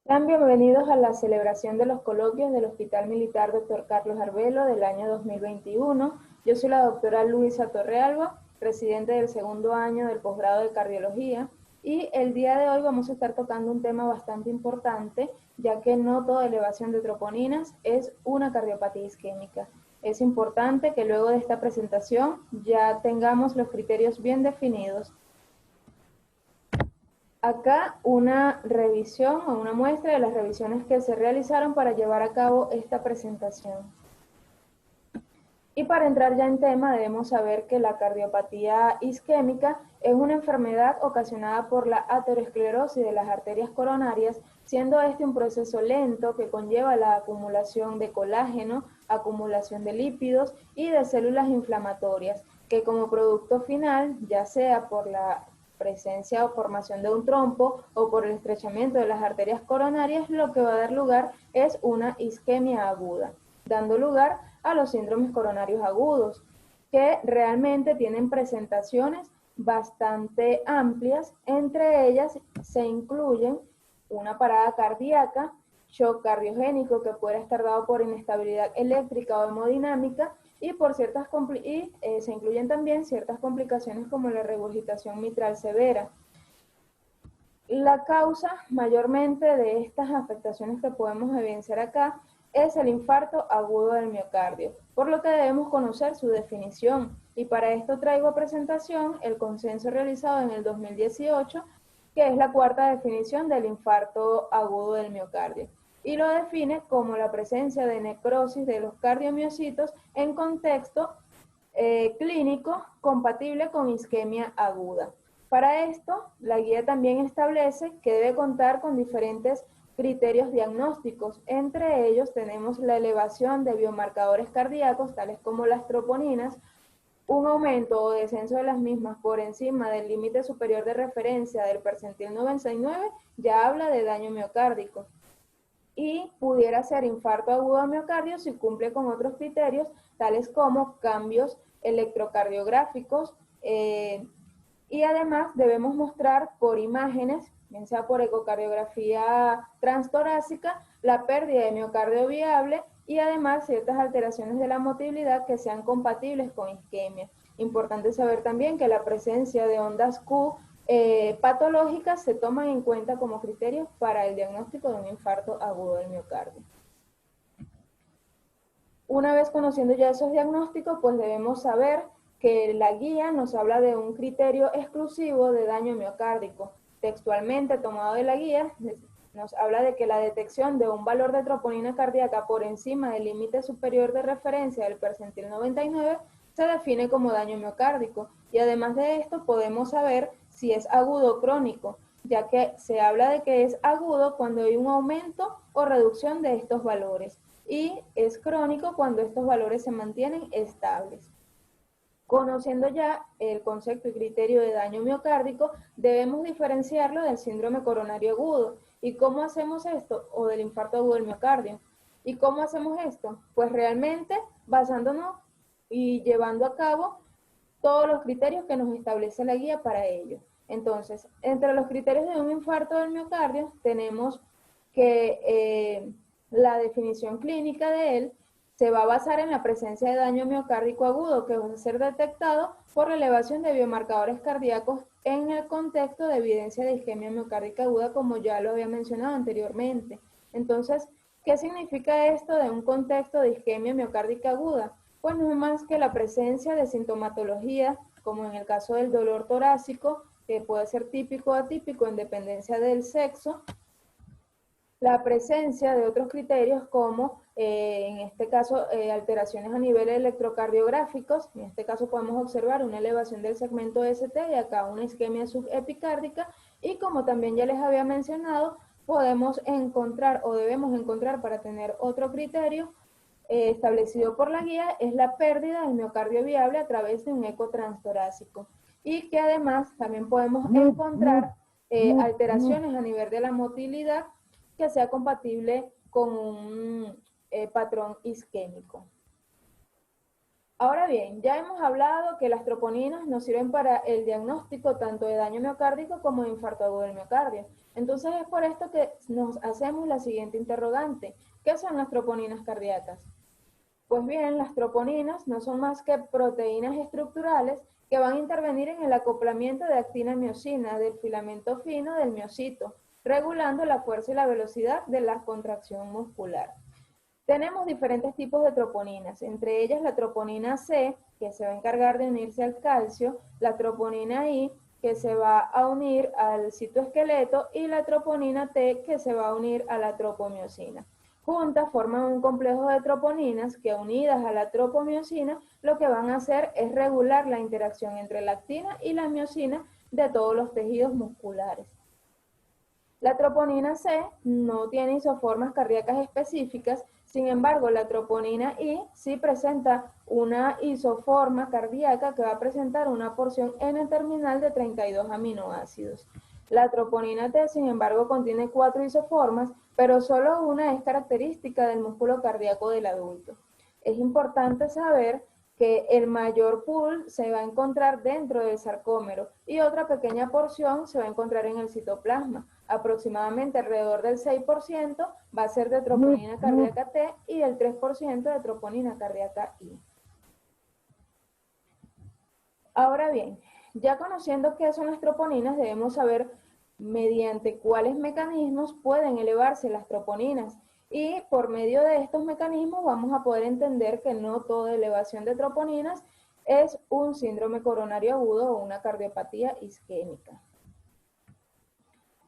Sean bienvenidos a la celebración de los coloquios del Hospital Militar Dr. Carlos Arbelo del año 2021. Yo soy la doctora Luisa Torrealba, residente del segundo año del posgrado de cardiología, y el día de hoy vamos a estar tocando un tema bastante importante, ya que no toda elevación de troponinas es una cardiopatía isquémica. Es importante que luego de esta presentación ya tengamos los criterios bien definidos. Acá una revisión o una muestra de las revisiones que se realizaron para llevar a cabo esta presentación. Y para entrar ya en tema debemos saber que la cardiopatía isquémica es una enfermedad ocasionada por la aterosclerosis de las arterias coronarias, siendo este un proceso lento que conlleva la acumulación de colágeno, acumulación de lípidos y de células inflamatorias, que como producto final, ya sea por la presencia o formación de un trompo o por el estrechamiento de las arterias coronarias, lo que va a dar lugar es una isquemia aguda, dando lugar a los síndromes coronarios agudos, que realmente tienen presentaciones bastante amplias. Entre ellas se incluyen una parada cardíaca, shock cardiogénico que puede estar dado por inestabilidad eléctrica o hemodinámica, y se incluyen también ciertas complicaciones como la regurgitación mitral severa. La causa mayormente de estas afectaciones que podemos evidenciar acá es el infarto agudo del miocardio, por lo que debemos conocer su definición. Y para esto traigo a presentación el consenso realizado en el 2018, que es la cuarta definición del infarto agudo del miocardio. Y lo define como la presencia de necrosis de los cardiomiocitos en contexto clínico compatible con isquemia aguda. Para esto, la guía también establece que debe contar con diferentes criterios diagnósticos. Entre ellos tenemos la elevación de biomarcadores cardíacos, tales como las troponinas, un aumento o descenso de las mismas por encima del límite superior de referencia del percentil 99, ya habla de daño miocárdico. Y pudiera ser infarto agudo al miocardio si cumple con otros criterios, tales como cambios electrocardiográficos, y además debemos mostrar por imágenes, bien sea por ecocardiografía transtorácica, la pérdida de miocardio viable y además ciertas alteraciones de la motilidad que sean compatibles con isquemia. Importante saber también que la presencia de ondas Q patológicas se toman en cuenta como criterios para el diagnóstico de un infarto agudo del miocardio. Una vez conociendo ya esos diagnósticos, pues debemos saber que la guía nos habla de un criterio exclusivo de daño miocárdico. Textualmente tomado de la guía, nos habla de que la detección de un valor de troponina cardíaca por encima del límite superior de referencia del percentil 99 se define como daño miocárdico. Y además de esto, podemos saber si es agudo o crónico, ya que se habla de que es agudo cuando hay un aumento o reducción de estos valores, y es crónico cuando estos valores se mantienen estables. Conociendo ya el concepto y criterio de daño miocárdico, debemos diferenciarlo del síndrome coronario agudo. ¿Y cómo hacemos esto? O del infarto agudo del miocardio. ¿Y cómo hacemos esto? Pues realmente basándonos y llevando a cabo todos los criterios que nos establece la guía para ello. Entonces, entre los criterios de un infarto del miocardio tenemos que la definición clínica de él se va a basar en la presencia de daño miocárdico agudo que va a ser detectado por la elevación de biomarcadores cardíacos en el contexto de evidencia de isquemia miocárdica aguda, como ya lo había mencionado anteriormente. Entonces, ¿qué significa esto de un contexto de isquemia miocárdica aguda? Pues no es más que la presencia de sintomatología, como en el caso del dolor torácico, que puede ser típico o atípico en dependencia del sexo, la presencia de otros criterios como, en este caso, alteraciones a nivel electrocardiográficos. En este caso podemos observar una elevación del segmento ST y acá una isquemia subepicárdica, y como también ya les había mencionado, podemos encontrar o debemos encontrar para tener otro criterio establecido por la guía, es la pérdida del miocardio viable a través de un eco transtorácico, y que además también podemos encontrar alteraciones a nivel de la motilidad que sea compatible con un patrón isquémico. Ahora bien, ya hemos hablado que las troponinas nos sirven para el diagnóstico tanto de daño miocárdico como de infarto agudo del miocardio. Entonces es por esto que nos hacemos la siguiente interrogante. ¿Qué son las troponinas cardíacas? Pues bien, las troponinas no son más que proteínas estructurales que van a intervenir en el acoplamiento de actina-miosina del filamento fino del miocito, regulando la fuerza y la velocidad de la contracción muscular. Tenemos diferentes tipos de troponinas, entre ellas la troponina C, que se va a encargar de unirse al calcio, la troponina I, que se va a unir al citoesqueleto, y la troponina T, que se va a unir a la tropomiosina. Juntas forman un complejo de troponinas que, unidas a la tropomiosina, lo que van a hacer es regular la interacción entre la actina y la miosina de todos los tejidos musculares. La troponina C no tiene isoformas cardíacas específicas, sin embargo, la troponina I sí presenta una isoforma cardíaca que va a presentar una porción N-terminal de 32 aminoácidos. La troponina T, sin embargo, contiene 4 isoformas, pero solo una es característica del músculo cardíaco del adulto. Es importante saber que el mayor pool se va a encontrar dentro del sarcómero y otra pequeña porción se va a encontrar en el citoplasma. Aproximadamente alrededor del 6% va a ser de troponina cardíaca T y el 3% de troponina cardíaca I. Ahora bien, ya conociendo qué son las troponinas, debemos saber mediante cuáles mecanismos pueden elevarse las troponinas. Y por medio de estos mecanismos vamos a poder entender que no toda elevación de troponinas es un síndrome coronario agudo o una cardiopatía isquémica.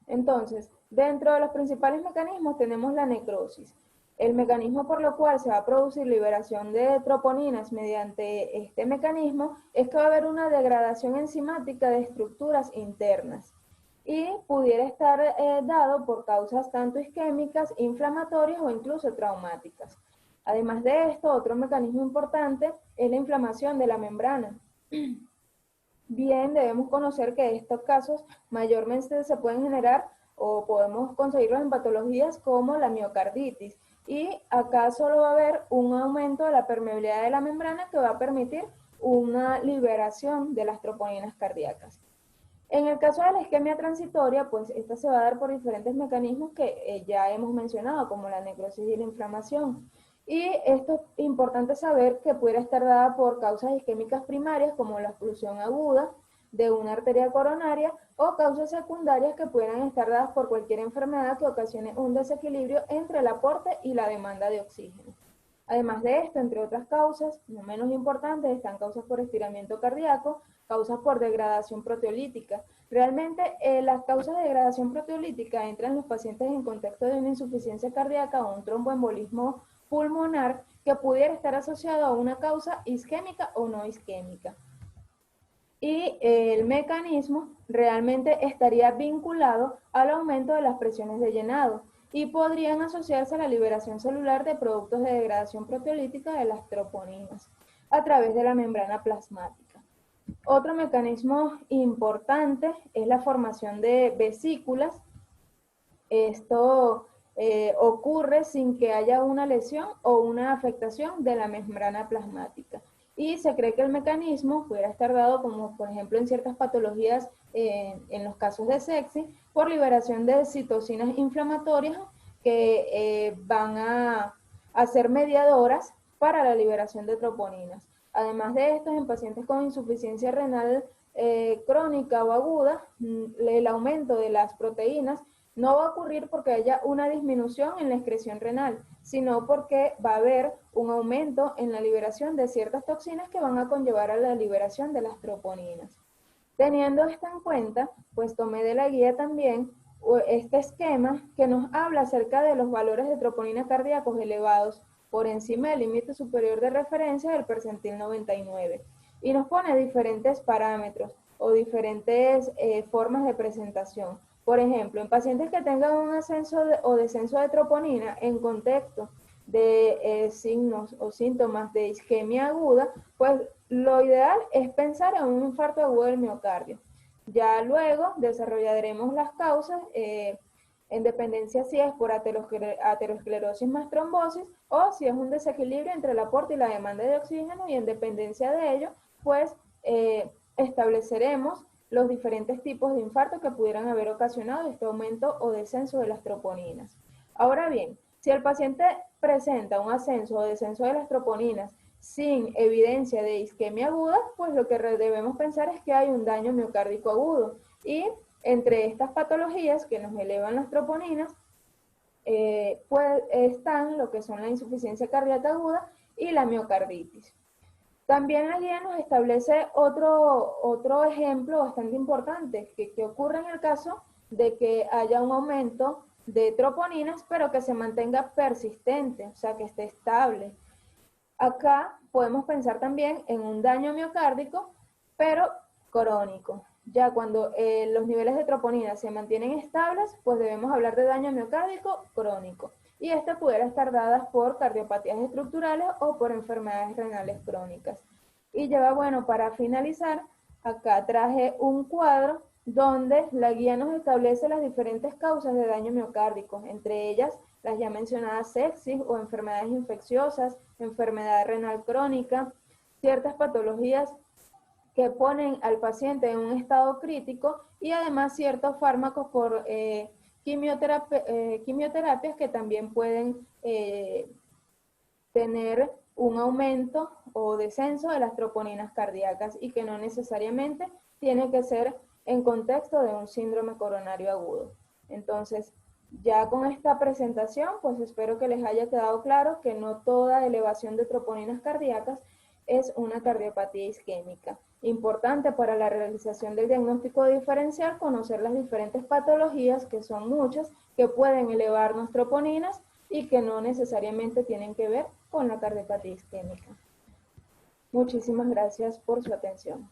Entonces, dentro de los principales mecanismos tenemos la necrosis. El mecanismo por lo cual se va a producir liberación de troponinas mediante este mecanismo es que va a haber una degradación enzimática de estructuras internas y pudiera estar dado por causas tanto isquémicas, inflamatorias o incluso traumáticas. Además de esto, otro mecanismo importante es la inflamación de la membrana. Bien, debemos conocer que estos casos mayormente se pueden generar o podemos conseguirlos en patologías como la miocarditis. Y acá solo va a haber un aumento de la permeabilidad de la membrana que va a permitir una liberación de las troponinas cardíacas. En el caso de la isquemia transitoria, pues esta se va a dar por diferentes mecanismos que ya hemos mencionado, como la necrosis y la inflamación. Y esto es importante saber que puede estar dada por causas isquémicas primarias, como la oclusión aguda de una arteria coronaria, o causas secundarias que puedan estar dadas por cualquier enfermedad que ocasione un desequilibrio entre el aporte y la demanda de oxígeno. Además de esto, entre otras causas, no menos importantes, están causas por estiramiento cardíaco, causas por degradación proteolítica. Realmente las causas de degradación proteolítica entran en los pacientes en contexto de una insuficiencia cardíaca o un tromboembolismo pulmonar que pudiera estar asociado a una causa isquémica o no isquémica. Y el mecanismo realmente estaría vinculado al aumento de las presiones de llenado y podrían asociarse a la liberación celular de productos de degradación proteolítica de las troponinas a través de la membrana plasmática. Otro mecanismo importante es la formación de vesículas. Esto ocurre sin que haya una lesión o una afectación de la membrana plasmática. Y se cree que el mecanismo pudiera estar dado, como por ejemplo en ciertas patologías, en los casos de sepsis, por liberación de citocinas inflamatorias que van a ser mediadoras para la liberación de troponinas. Además de esto, en pacientes con insuficiencia renal crónica o aguda, el aumento de las proteínas no va a ocurrir porque haya una disminución en la excreción renal, sino porque va a haber un aumento en la liberación de ciertas toxinas que van a conllevar a la liberación de las troponinas. Teniendo esto en cuenta, pues tomé de la guía también este esquema que nos habla acerca de los valores de troponina cardíacos elevados por encima del límite superior de referencia del percentil 99 y nos pone diferentes parámetros o diferentes formas de presentación. Por ejemplo, en pacientes que tengan un ascenso o descenso de troponina en contexto de signos o síntomas de isquemia aguda, pues lo ideal es pensar en un infarto agudo del miocardio. Ya luego desarrollaremos las causas en dependencia si es por aterosclerosis más trombosis o si es un desequilibrio entre el aporte y la demanda de oxígeno, y en dependencia de ello, pues estableceremos los diferentes tipos de infarto que pudieran haber ocasionado este aumento o descenso de las troponinas. Ahora bien, si el paciente presenta un ascenso o descenso de las troponinas sin evidencia de isquemia aguda, pues lo que debemos pensar es que hay un daño miocárdico agudo. Y entre estas patologías que nos elevan las troponinas, pues están lo que son la insuficiencia cardíaca aguda y la miocarditis. También la guía nos establece otro ejemplo bastante importante que ocurre en el caso de que haya un aumento de troponinas, pero que se mantenga persistente, o sea, que esté estable. Acá podemos pensar también en un daño miocárdico, pero crónico. Ya cuando los niveles de troponina se mantienen estables, pues debemos hablar de daño miocárdico crónico. Y este pudiera estar dadas por cardiopatías estructurales o por enfermedades renales crónicas. Y ya, bueno, para finalizar, acá traje un cuadro donde la guía nos establece las diferentes causas de daño miocárdico, entre ellas las ya mencionadas sepsis o enfermedades infecciosas, enfermedad renal crónica, ciertas patologías que ponen al paciente en un estado crítico y además ciertos fármacos por quimioterapias que también pueden tener un aumento o descenso de las troponinas cardíacas y que no necesariamente tiene que ser en contexto de un síndrome coronario agudo. Entonces, ya con esta presentación, pues espero que les haya quedado claro que no toda elevación de troponinas cardíacas es una cardiopatía isquémica. Importante para la realización del diagnóstico diferencial conocer las diferentes patologías, que son muchas, que pueden elevarnos troponinas y que no necesariamente tienen que ver con la cardiopatía isquémica. Muchísimas gracias por su atención.